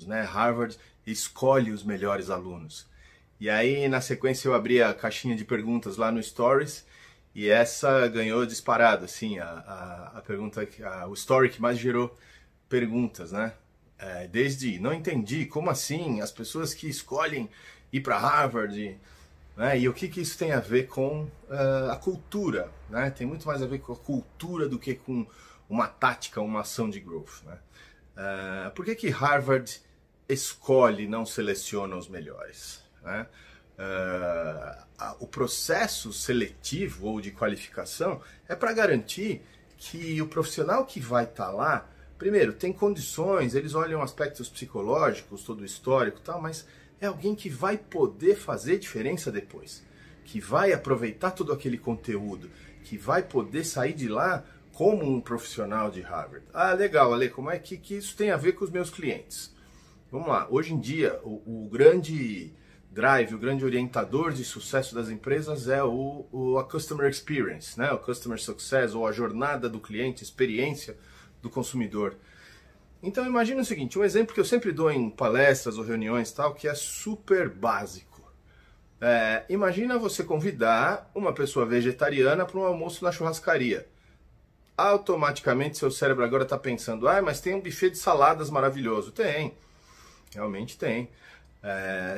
né? Harvard escolhe os melhores alunos. E aí, na sequência, eu abri a caixinha de perguntas lá no Stories e essa ganhou disparado, assim, a pergunta, o story que mais gerou perguntas, né? Desde, não entendi, como assim? As pessoas que escolhem ir para Harvard, né? E o que isso tem a ver com a cultura, né? Tem muito mais a ver com a cultura do que com uma tática, uma ação de growth, né? Por que Harvard escolhe, não seleciona os melhores, né? O processo seletivo ou de qualificação é para garantir que o profissional que vai estar lá, primeiro, tem condições, eles olham aspectos psicológicos, todo o histórico e tal, mas é alguém que vai poder fazer diferença depois, que vai aproveitar todo aquele conteúdo, que vai poder sair de lá como um profissional de Harvard. Ah, legal, Ale, como é que isso tem a ver com os meus clientes? Vamos lá, hoje em dia, o grande drive, o grande orientador de sucesso das empresas é a Customer Experience, né? O Customer Success, ou a jornada do cliente, experiência do consumidor. Então imagina o seguinte, um exemplo que eu sempre dou em palestras ou reuniões tal, que é super básico. Imagina você convidar uma pessoa vegetariana para um almoço na churrascaria. Automaticamente seu cérebro agora está pensando, mas tem um buffet de saladas maravilhoso. Tem, realmente tem.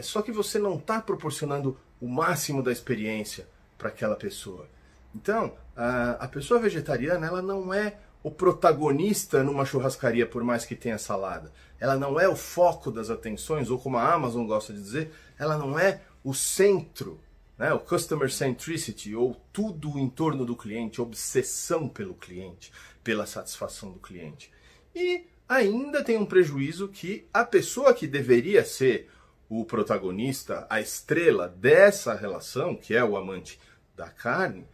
Só que você não está proporcionando o máximo da experiência para aquela pessoa. Então, a pessoa vegetariana, ela não é o protagonista numa churrascaria, por mais que tenha salada. Ela não é o foco das atenções, ou como a Amazon gosta de dizer, ela não é o centro, né? O customer centricity, ou tudo em torno do cliente, obsessão pelo cliente, pela satisfação do cliente. E ainda tem um prejuízo que a pessoa que deveria ser o protagonista, a estrela dessa relação, que é o amante da carne,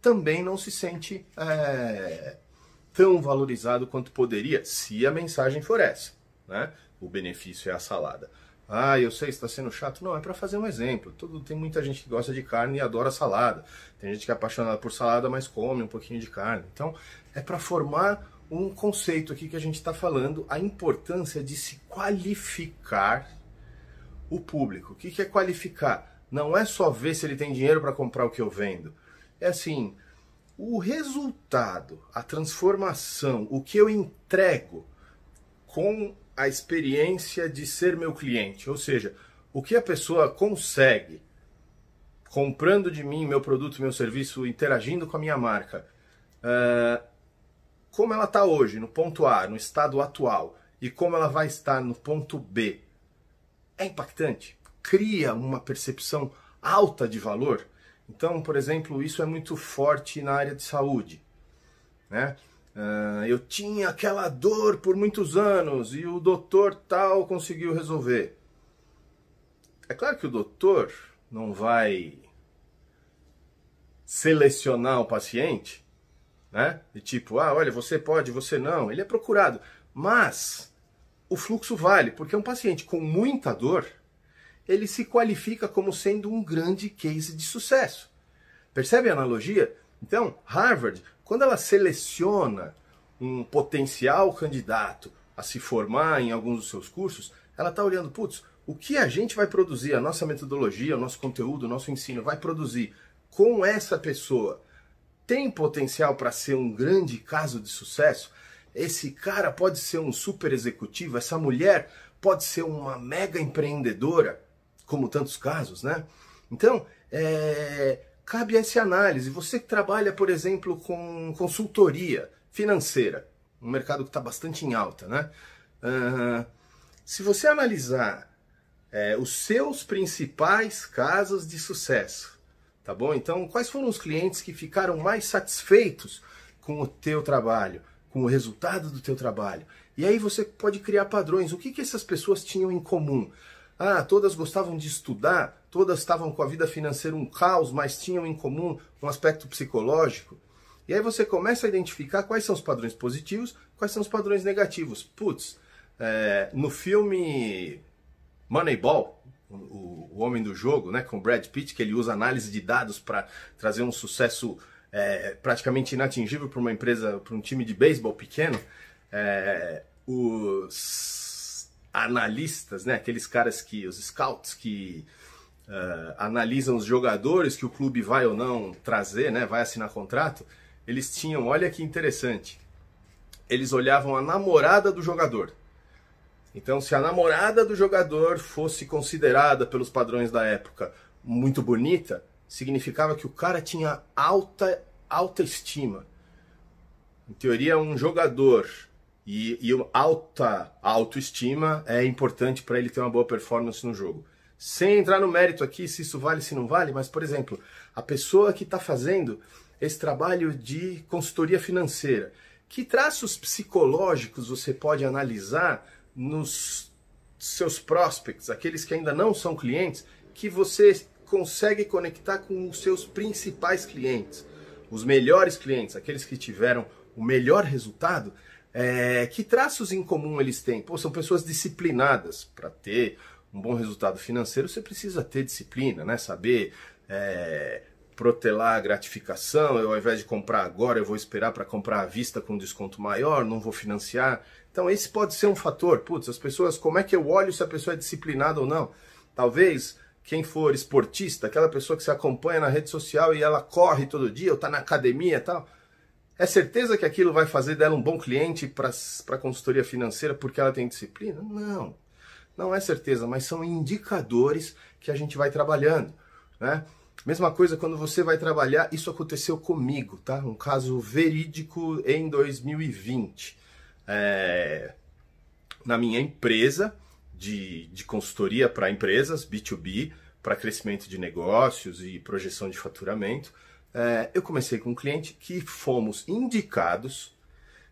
também não se sente tão valorizado quanto poderia, se a mensagem for essa, né? O benefício é a salada. Eu sei, está sendo chato. Não, é para fazer um exemplo. Tem muita gente que gosta de carne e adora salada. Tem gente que é apaixonada por salada, mas come um pouquinho de carne. Então, é para formar um conceito aqui que a gente está falando, a importância de se qualificar o público. O que é qualificar? Não é só ver se ele tem dinheiro para comprar o que eu vendo. É assim, o resultado, a transformação, o que eu entrego com a experiência de ser meu cliente. Ou seja, o que a pessoa consegue comprando de mim meu produto, meu serviço, interagindo com a minha marca. Como ela está hoje, no ponto A, no estado atual, e como ela vai estar no ponto B. É impactante, cria uma percepção alta de valor. Então, por exemplo, isso é muito forte na área de saúde, né? Eu tinha aquela dor por muitos anos e o doutor tal conseguiu resolver. É claro que o doutor não vai selecionar o paciente, né? De tipo, olha, você pode, você não. Ele é procurado, mas o fluxo vale, porque um paciente com muita dor, ele se qualifica como sendo um grande case de sucesso. Percebe a analogia? Então, Harvard, quando ela seleciona um potencial candidato a se formar em alguns dos seus cursos, ela está olhando, o que a gente vai produzir, a nossa metodologia, o nosso conteúdo, o nosso ensino vai produzir com essa pessoa, tem potencial para ser um grande caso de sucesso? Esse cara pode ser um super executivo, essa mulher pode ser uma mega empreendedora, como tantos casos, né? Então, cabe essa análise. Você que trabalha, por exemplo, com consultoria financeira, um mercado que está bastante em alta, né? Se você analisar os seus principais casos de sucesso, tá bom? Então, quais foram os clientes que ficaram mais satisfeitos com o teu trabalho, com o resultado do teu trabalho? E aí você pode criar padrões. O que essas pessoas tinham em comum? Todas gostavam de estudar, todas estavam com a vida financeira um caos, mas tinham em comum um aspecto psicológico. E aí você começa a identificar quais são os padrões positivos, quais são os padrões negativos. No filme Moneyball, o Homem do Jogo, né, com Brad Pitt, que ele usa análise de dados para trazer um sucesso praticamente inatingível para uma empresa, para um time de beisebol pequeno, analistas, né? Aqueles caras os scouts que analisam os jogadores que o clube vai ou não trazer, né? Vai assinar contrato. Eles tinham, olha que interessante, eles olhavam a namorada do jogador. Então, se a namorada do jogador fosse considerada pelos padrões da época muito bonita, significava que o cara tinha alta estima. Em teoria, um jogador e alta autoestima é importante para ele ter uma boa performance no jogo. Sem entrar no mérito aqui se isso vale, se não vale, mas, por exemplo, a pessoa que está fazendo esse trabalho de consultoria financeira, que traços psicológicos você pode analisar nos seus prospects, aqueles que ainda não são clientes, que você consegue conectar com os seus principais clientes, os melhores clientes, aqueles que tiveram o melhor resultado, que traços em comum eles têm? Pô, são pessoas disciplinadas. Para ter um bom resultado financeiro, você precisa ter disciplina, né? Saber protelar a gratificação. Eu, ao invés de comprar agora, eu vou esperar para comprar à vista com desconto maior, não vou financiar. Então esse pode ser um fator. Putz, as pessoas, como é que eu olho se a pessoa é disciplinada ou não? Talvez quem for esportista, aquela pessoa que se acompanha na rede social e ela corre todo dia, ou está na academia e tal, é certeza que aquilo vai fazer dela um bom cliente para a consultoria financeira porque ela tem disciplina? Não, não é certeza, mas são indicadores que a gente vai trabalhando, né? Mesma coisa quando você vai trabalhar, isso aconteceu comigo, tá? Um caso verídico em 2020. Na minha empresa de consultoria para empresas, B2B, para crescimento de negócios e projeção de faturamento, eu comecei com um cliente que fomos indicados.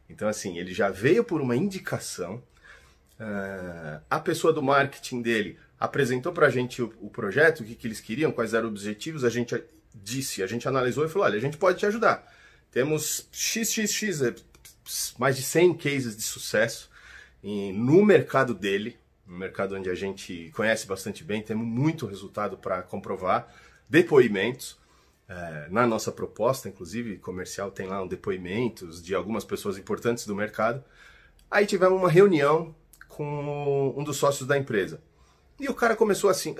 Então, assim, ele já veio por uma indicação. A pessoa do marketing dele apresentou para a gente o projeto, o que eles queriam, quais eram os objetivos. A gente analisou e falou: olha, a gente pode te ajudar. Temos XXX, mais de 100 cases de sucesso no mercado dele, no mercado onde a gente conhece bastante bem, temos muito resultado para comprovar, depoimentos. Na nossa proposta, inclusive, comercial, tem lá depoimentos de algumas pessoas importantes do mercado. Aí tivemos uma reunião com um dos sócios da empresa. E o cara começou assim: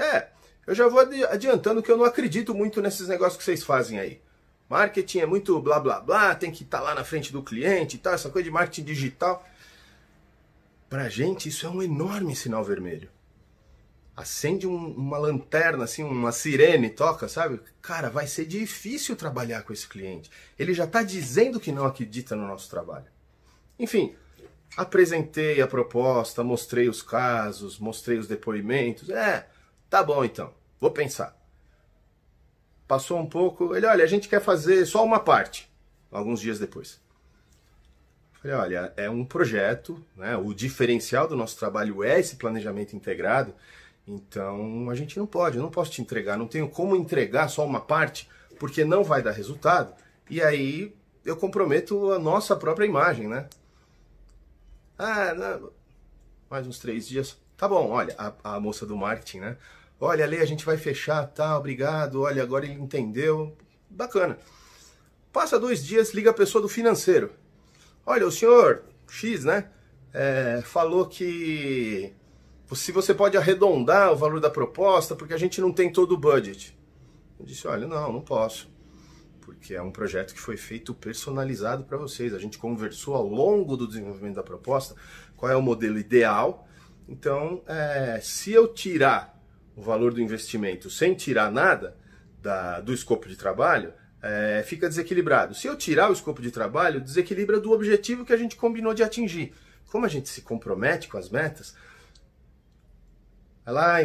eu já vou adiantando que eu não acredito muito nesses negócios que vocês fazem aí. Marketing é muito blá blá blá, tem que estar lá na frente do cliente e tal, essa coisa de marketing digital. Pra gente isso é um enorme sinal vermelho. Acende uma lanterna, assim, uma sirene, toca, sabe? Cara, vai ser difícil trabalhar com esse cliente. Ele já está dizendo que não acredita no nosso trabalho. Enfim, apresentei a proposta, mostrei os casos, mostrei os depoimentos. Tá bom então, vou pensar. Passou um pouco, ele: olha, a gente quer fazer só uma parte, alguns dias depois. Falei: olha, é um projeto, né? O diferencial do nosso trabalho é esse planejamento integrado. Então a gente não pode, eu não posso te entregar, não tenho como entregar só uma parte, porque não vai dar resultado, e aí eu comprometo a nossa própria imagem, né? Não, mais uns 3 dias. Tá bom, olha, a moça do marketing, né? Olha, Ale, a gente vai fechar, tá, obrigado, olha, agora ele entendeu. Bacana. Passa 2 dias, liga a pessoa do financeiro. Olha, o senhor X, né? Falou que se você pode arredondar o valor da proposta, porque a gente não tem todo o budget. Eu disse: olha, não posso, porque é um projeto que foi feito personalizado para vocês. A gente conversou ao longo do desenvolvimento da proposta qual é o modelo ideal. Então, se eu tirar o valor do investimento sem tirar nada do escopo de trabalho, fica desequilibrado. Se eu tirar o escopo de trabalho, desequilibra do objetivo que a gente combinou de atingir. Como a gente se compromete com as metas,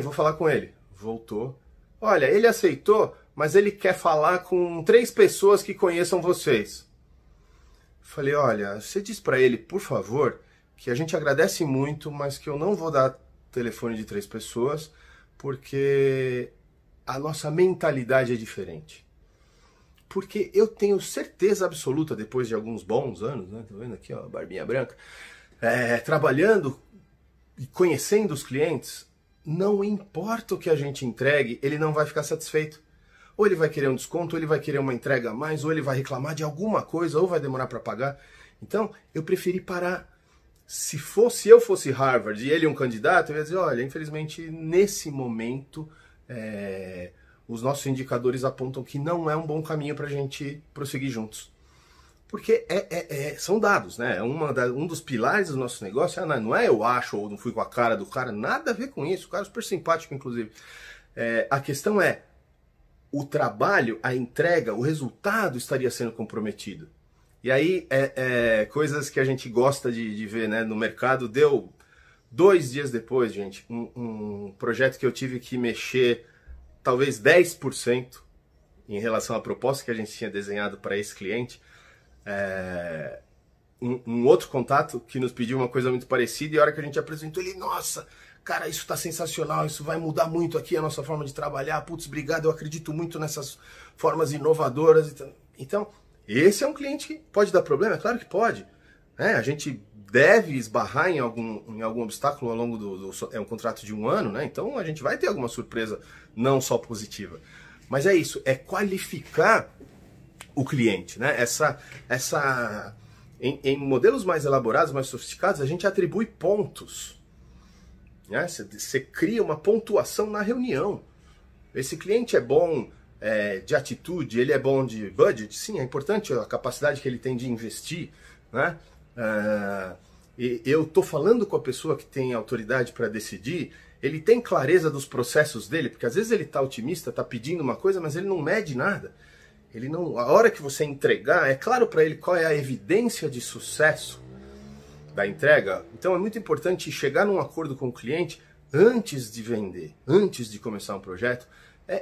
vou falar com ele. Voltou. Olha, ele aceitou, mas ele quer falar com 3 pessoas que conheçam vocês. Falei: olha, você diz para ele, por favor, que a gente agradece muito, mas que eu não vou dar telefone de 3 pessoas, porque a nossa mentalidade é diferente. Porque eu tenho certeza absoluta, depois de alguns bons anos, né? Tô vendo aqui, ó, barbinha branca, trabalhando e conhecendo os clientes, não importa o que a gente entregue, ele não vai ficar satisfeito. Ou ele vai querer um desconto, ou ele vai querer uma entrega a mais, ou ele vai reclamar de alguma coisa, ou vai demorar para pagar. Então, eu preferi parar. Se eu fosse Harvard e ele um candidato, eu ia dizer, olha, infelizmente, nesse momento, os nossos indicadores apontam que não é um bom caminho para a gente prosseguir juntos. Porque são dados, né? Um dos pilares do nosso negócio não é eu acho ou não fui com a cara do cara, nada a ver com isso, o cara é super simpático, inclusive. A questão é, o trabalho, a entrega, o resultado estaria sendo comprometido. E aí, coisas que a gente gosta de ver, né, no mercado. Deu 2 dias depois, gente, um projeto que eu tive que mexer talvez 10% em relação à proposta que a gente tinha desenhado para esse cliente. Um outro contato que nos pediu uma coisa muito parecida, e a hora que a gente apresentou, ele, nossa, cara, isso está sensacional, isso vai mudar muito aqui a nossa forma de trabalhar, putz, obrigado, eu acredito muito nessas formas inovadoras. Então, esse é um cliente que pode dar problema? É claro que pode. A gente deve esbarrar em algum obstáculo ao longo é um contrato de 1 ano, né? Então a gente vai ter alguma surpresa não só positiva. Mas é isso, é qualificar o cliente, né? Em modelos mais elaborados, mais sofisticados, a gente atribui pontos. Né? Você cria uma pontuação na reunião. Esse cliente é bom de atitude, ele é bom de budget? Sim, é importante a capacidade que ele tem de investir. Né? Eu estou falando com a pessoa que tem autoridade para decidir, ele tem clareza dos processos dele, porque às vezes ele está otimista, está pedindo uma coisa, mas ele não mede nada. A hora que você entregar, é claro para ele qual é a evidência de sucesso da entrega. Então é muito importante chegar num acordo com o cliente antes de vender, antes de começar um projeto.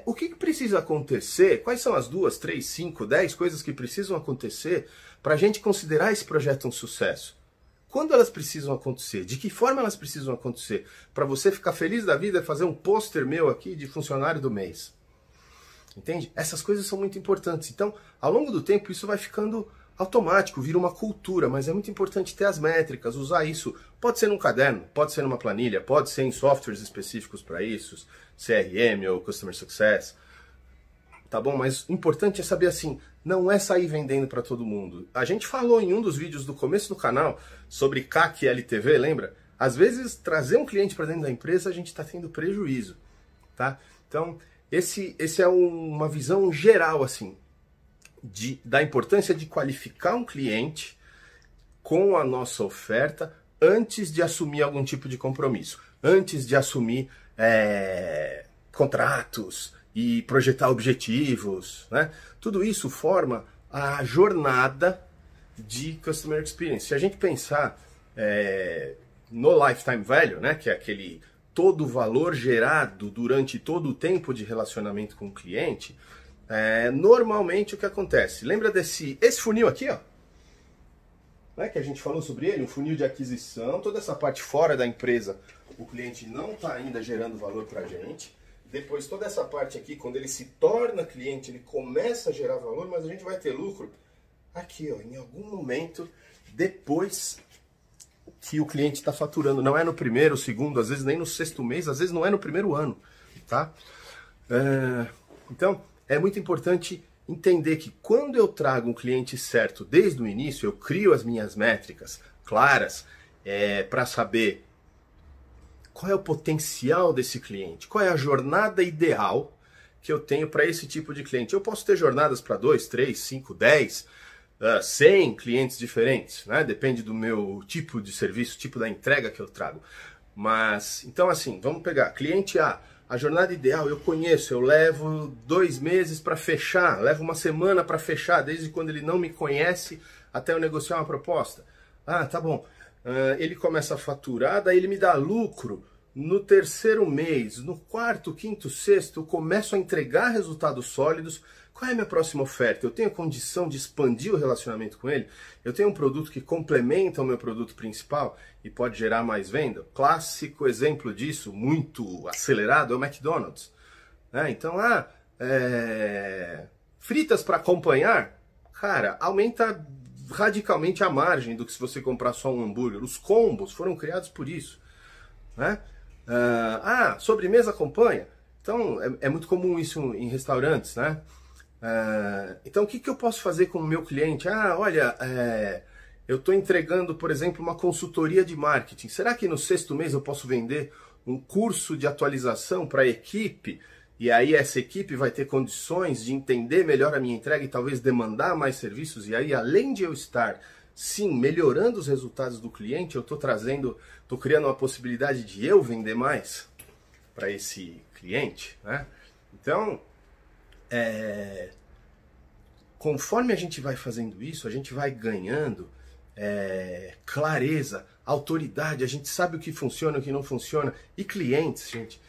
O que precisa acontecer? Quais são as 2, 3, 5, 10 coisas que precisam acontecer para a gente considerar esse projeto um sucesso? Quando elas precisam acontecer? De que forma elas precisam acontecer? Para você ficar feliz da vida, fazer um pôster meu aqui de funcionário do mês. Entende? Essas coisas são muito importantes. Então, ao longo do tempo, isso vai ficando automático, vira uma cultura, mas é muito importante ter as métricas, usar isso. Pode ser num caderno, pode ser numa planilha, pode ser em softwares específicos para isso, CRM ou Customer Success. Tá bom? Mas o importante é saber assim, não é sair vendendo para todo mundo. A gente falou em um dos vídeos do começo do canal sobre CAC e LTV, lembra? Às vezes, trazer um cliente para dentro da empresa, a gente está tendo prejuízo. Tá? Então, esse é uma visão geral assim da importância de qualificar um cliente com a nossa oferta antes de assumir algum tipo de compromisso, antes de assumir contratos e projetar objetivos, né? Tudo isso forma a jornada de Customer Experience. Se a gente pensar no Lifetime Value, né, que é todo o valor gerado durante todo o tempo de relacionamento com o cliente, normalmente o que acontece? Lembra esse funil aqui, ó? Né, que a gente falou sobre ele, um funil de aquisição, toda essa parte fora da empresa, o cliente não está ainda gerando valor para a gente. Depois toda essa parte aqui, quando ele se torna cliente, ele começa a gerar valor, mas a gente vai ter lucro aqui, ó, em algum momento depois que o cliente está faturando. Não é no primeiro, segundo, às vezes nem no 6º mês, às vezes não é no primeiro ano, tá? Então, é muito importante entender que quando eu trago um cliente certo desde o início, eu crio as minhas métricas claras para saber qual é o potencial desse cliente, qual é a jornada ideal que eu tenho para esse tipo de cliente. Eu posso ter jornadas para 2, 3, 5, 10, 100 clientes diferentes, né? Depende do meu tipo de serviço, tipo da entrega que eu trago. Mas, então assim, vamos pegar cliente A. A jornada ideal eu conheço, eu levo 2 meses para fechar, levo 1 semana para fechar, desde quando ele não me conhece até eu negociar uma proposta. Ah, tá bom. Ele começa a faturar, daí ele me dá lucro no 3º mês, no 4º, 5º, 6º, eu começo a entregar resultados sólidos. Qual é a minha próxima oferta? Eu tenho condição de expandir o relacionamento com ele? Eu tenho um produto que complementa o meu produto principal e pode gerar mais venda? Clássico exemplo disso, muito acelerado, é o McDonald's. Então, fritas para acompanhar, cara, aumenta radicalmente a margem do que se você comprar só um hambúrguer. Os combos foram criados por isso. Né? Sobremesa acompanha. Então, é muito comum isso em restaurantes, né? Então, o que eu posso fazer com o meu cliente? Olha, eu estou entregando, por exemplo, uma consultoria de marketing. Será que no 6º mês eu posso vender um curso de atualização para a equipe? E aí essa equipe vai ter condições de entender melhor a minha entrega e talvez demandar mais serviços. E aí, além de eu estar, sim, melhorando os resultados do cliente, eu estou criando uma possibilidade de eu vender mais para esse cliente, né? Então, conforme a gente vai fazendo isso, a gente vai ganhando clareza, autoridade, a gente sabe o que funciona, o que não funciona. E clientes, gente,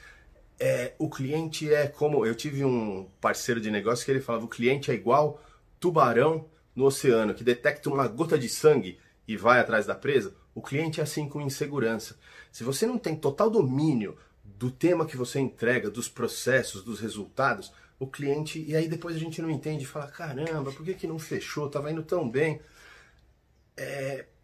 o cliente é como... Eu tive um parceiro de negócio que ele falava, o cliente é igual tubarão no oceano, que detecta uma gota de sangue e vai atrás da presa. O cliente é assim com insegurança. Se você não tem total domínio do tema que você entrega, dos processos, dos resultados, o cliente... E aí depois a gente não entende e fala, caramba, por que não fechou? Estava indo tão bem.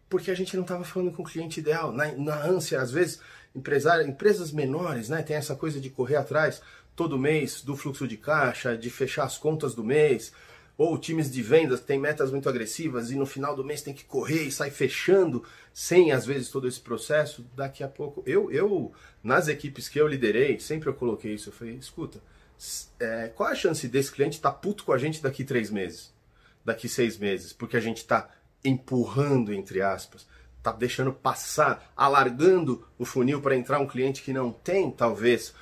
Porque a gente não estava falando com o cliente ideal. Na ânsia, às vezes, empresas menores, né, tem essa coisa de correr atrás todo mês do fluxo de caixa, de fechar as contas do mês, ou times de vendas têm metas muito agressivas e no final do mês tem que correr e sair fechando, sem, às vezes, todo esse processo. Daqui a pouco, eu nas equipes que eu liderei, sempre eu coloquei isso, eu falei, escuta, qual a chance desse cliente estar puto com a gente daqui 3 meses, daqui 6 meses, porque a gente está empurrando, entre aspas, tá deixando passar, alargando o funil para entrar um cliente que não tem, talvez,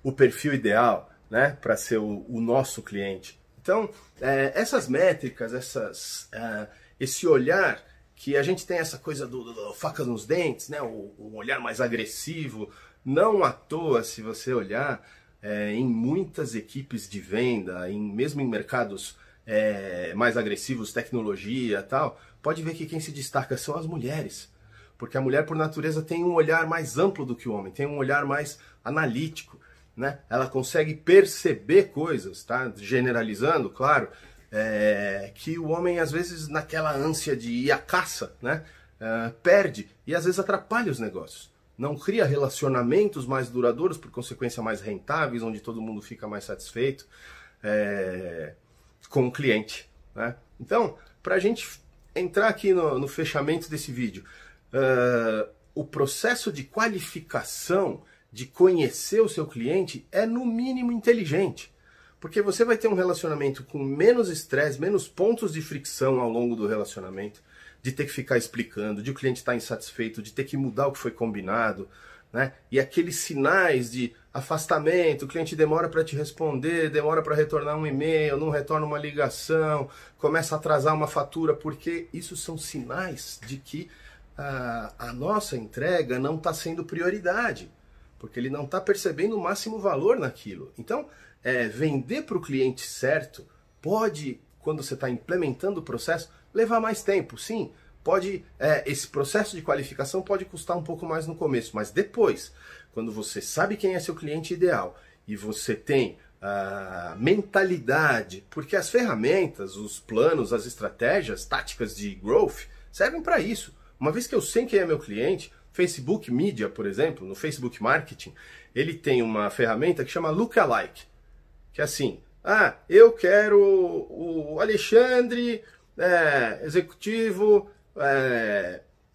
o perfil ideal, né, para ser o nosso cliente. Então, essas métricas, esse olhar, que a gente tem essa coisa do faca nos dentes, né, o olhar mais agressivo, não à toa, se você olhar em muitas equipes de venda, mesmo em mercados mais agressivos, tecnologia e tal, pode ver que quem se destaca são as mulheres. Porque a mulher, por natureza, tem um olhar mais amplo do que o homem, tem um olhar mais analítico, né? Ela consegue perceber coisas, tá? Generalizando, claro, que o homem, às vezes, naquela ânsia de ir à caça, né? Perde e, às vezes, atrapalha os negócios. Não cria relacionamentos mais duradouros, por consequência, mais rentáveis, onde todo mundo fica mais satisfeito com o cliente, né? Então, para a gente entrar aqui no fechamento desse vídeo, o processo de qualificação, de conhecer o seu cliente, é no mínimo inteligente. Porque você vai ter um relacionamento com menos estresse, menos pontos de fricção ao longo do relacionamento, de ter que ficar explicando, de o cliente estar insatisfeito, de ter que mudar o que foi combinado, né? E aqueles sinais de afastamento, o cliente demora para te responder, demora para retornar um e-mail, não retorna uma ligação, começa a atrasar uma fatura, porque isso são sinais de que a nossa entrega não está sendo prioridade, porque ele não está percebendo o máximo valor naquilo. Então, vender para o cliente certo pode, quando você está implementando o processo, levar mais tempo, sim. Esse processo de qualificação pode custar um pouco mais no começo, mas depois, quando você sabe quem é seu cliente ideal e você tem a mentalidade, porque as ferramentas, os planos, as estratégias, táticas de growth servem para isso. Uma vez que eu sei quem é meu cliente, Facebook Media, por exemplo, no Facebook Marketing, ele tem uma ferramenta que chama Lookalike, que é assim, eu quero o Alexandre, executivo,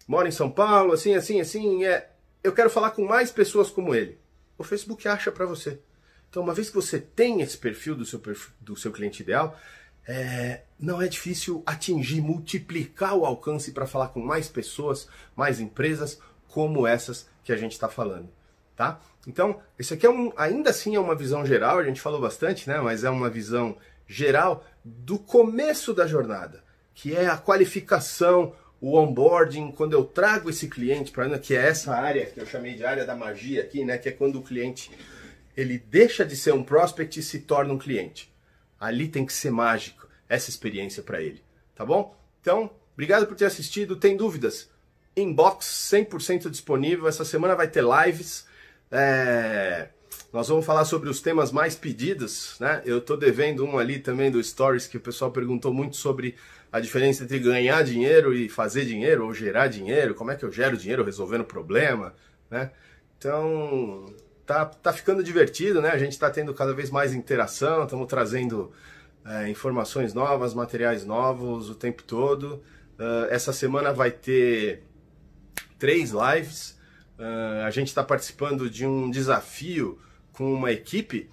mora em São Paulo, assim, eu quero falar com mais pessoas como ele. O Facebook acha para você. Então, uma vez que você tem esse perfil do seu cliente ideal, não é difícil atingir, multiplicar o alcance para falar com mais pessoas, mais empresas, como essas que a gente está falando, tá? Então, isso aqui ainda assim é uma visão geral, a gente falou bastante, né? Mas é uma visão geral do começo da jornada, que é a qualificação, o onboarding, quando eu trago esse cliente para, que é essa área que eu chamei de área da magia aqui, né? Que é quando o cliente ele deixa de ser um prospect e se torna um cliente. Ali tem que ser mágico essa experiência para ele, tá bom? Então, obrigado por ter assistido. Tem dúvidas? Inbox 100% disponível. Essa semana vai ter lives. Nós vamos falar sobre os temas mais pedidos, né? Eu tô devendo um ali também do Stories, que o pessoal perguntou muito sobre a diferença entre ganhar dinheiro e fazer dinheiro, ou gerar dinheiro. Como é que eu gero dinheiro resolvendo problema, né? Então, tá ficando divertido, né? A gente tá tendo cada vez mais interação, estamos trazendo informações novas, materiais novos o tempo todo. Essa semana vai ter 3 lives. A gente está participando de um desafio com uma equipe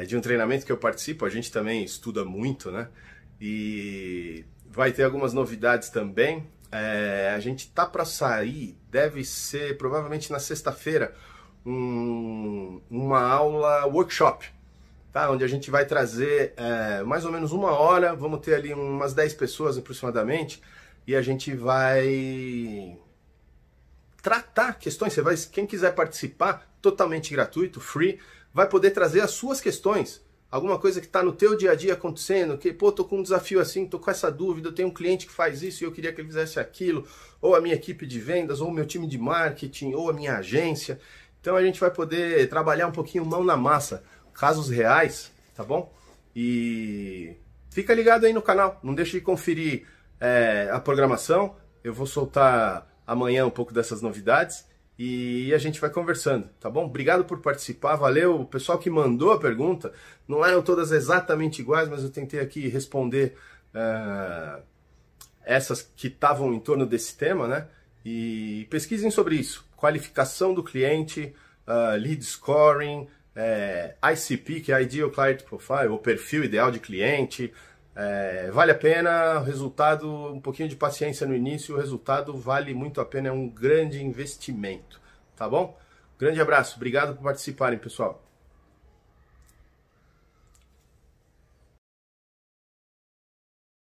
de um treinamento que eu participo. A gente também estuda muito, né? E vai ter algumas novidades também. A gente tá para sair, deve ser provavelmente na sexta-feira, uma aula workshop, tá? Onde a gente vai trazer mais ou menos 1 hora, vamos ter ali umas 10 pessoas aproximadamente, e a gente vai tratar questões. Quem quiser participar, totalmente gratuito, free, vai poder trazer as suas questões. Alguma coisa que está no teu dia a dia acontecendo, que, pô, tô com um desafio assim, tô com essa dúvida, eu tenho um cliente que faz isso e eu queria que ele fizesse aquilo, ou a minha equipe de vendas, ou o meu time de marketing, ou a minha agência. Então a gente vai poder trabalhar um pouquinho mão na massa, casos reais, tá bom? E fica ligado aí no canal, não deixe de conferir a programação. Eu vou soltar amanhã um pouco dessas novidades e a gente vai conversando, tá bom? Obrigado por participar, valeu. O pessoal que mandou a pergunta, não eram todas exatamente iguais, mas eu tentei aqui responder essas que estavam em torno desse tema, né? E pesquisem sobre isso, qualificação do cliente, lead scoring, ICP, que é Ideal Client Profile, o perfil ideal de cliente. Vale a pena, o resultado, um pouquinho de paciência no início, o resultado vale muito a pena, é um grande investimento, tá bom? Grande abraço, obrigado por participarem, pessoal.